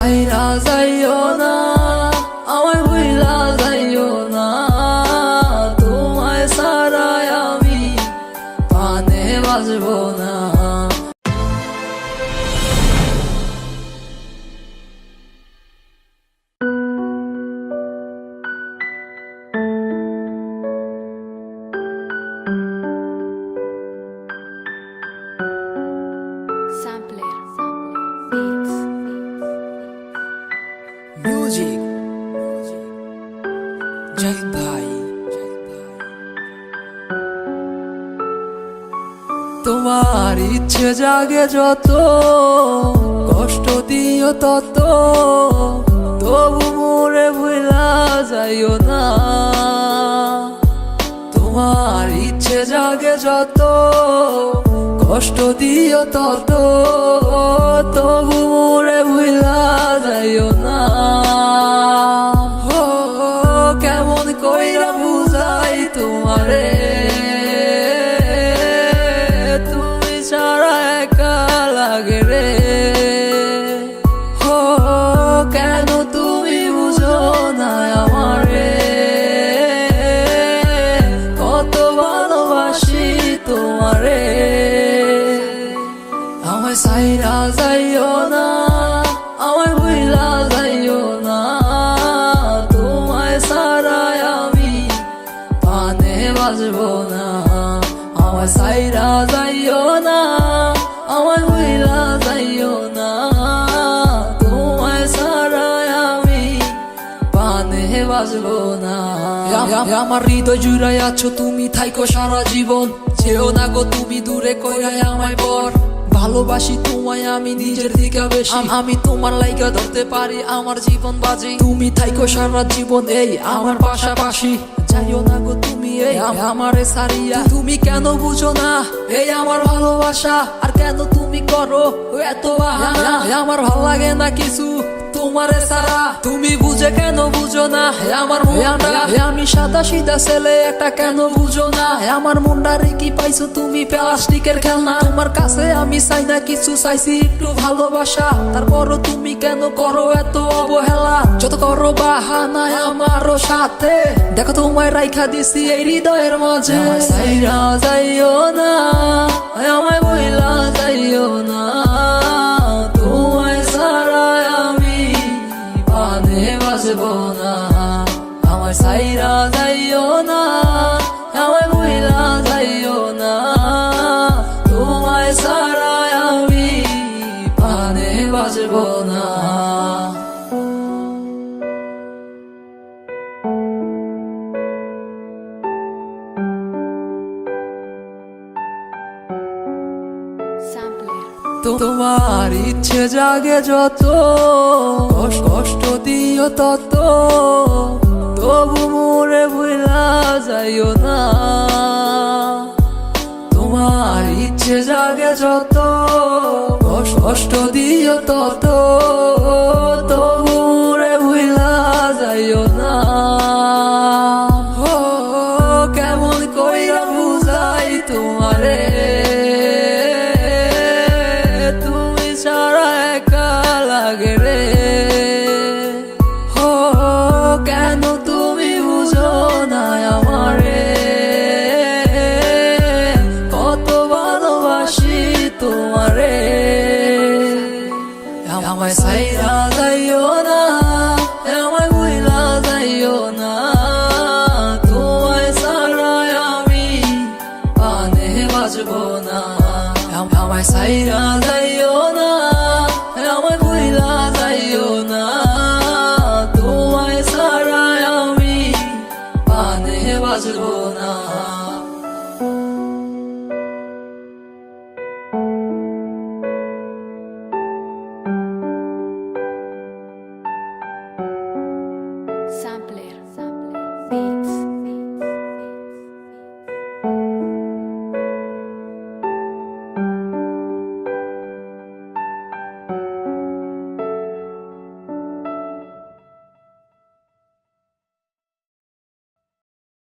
আইরা যাইও না, আমায় ভুইলা যাইও না, তোমায় ছাড়াই আমি পানে বাজবো না। মিউজিক জাহিদ ভাই। তোমার ইচ্ছে জাগে যত, কষ্ট দিও তত, তবু মোরে ভুলা যাইও না। তোমার ইচ্ছে জাগে যত, কষ্ট দিও তত, তবু মোরে ভুলা যাইও না। কেমন কইরা বুঝাই তোমারে, তুমি ছাড়া একা লাগে রে। কেন তুমি বুঝো না আমারে, কত ভালোবাসি তোমারে। আমায় ছাইরা যাইও না, আমায় ভুইলা যাইও না, তোমায় ছাড়াই আমি পানে বাজবো না। আমায় ছাইরা যাইও না, আমায় ভুইলা যাইও না, তোমায় ছাড়াই আমি পানে বাজবো না। আমার হৃদয় জুড়াই আছো তুমি, থাইকো সারা জীবন, যেও না গো তুমি দূরে কইরাই আমায় বর। ভালোবাসি তোমায় আমি নিজের দিকে বেশি, আমি তোমার লাইগা ধরতে পারি আমার জীবন বাজি। তুমি থাইকো সারা জীবন এই আমার পাশাপাশি, যাইও না গো তুমি এই আমারে সারিয়া। তুমি কেন বুঝো না এই আমার ভালোবাসা, আর কেন তুমি করো এত বাহানা। আমার ভাল লাগে না কিছু তোমারে সারা, তুমি বুঝে কেন বুঝো না আমার মনটা। আমি সাদা সিধা ছেলে একটা, কেন বুঝো না আমার মনটারে কি পাইছো তুমি প্লাস্টিকের খেলনা। তোমার কাছে আমি চাই না কিছু, চাইছি একটু ভালোবাসা, তারপরও তুমি কেন করো এত অবহেলা। যত করো বাহানা আমারও সাথে, দেখো তোমায় রাইখা দিছি এই হৃদয়ের মাঝে। ছাইরা যাইও না, আমায় বইলা যাইও না, তোমায় ছাড়াই আমি পানে বাজবো না। আমায় ছাইরা যাইও না, আমায় বইলা যাইও না, তোমায় ছাড়াই আমি পানে বাজবো না। তোমার ইচ্ছে জাগে যত, কষ্ট দিও তত, তবু মোরে ভুলা যাইও না। তোমার ইচ্ছে জাগে যত, কষ্ট দিও তত,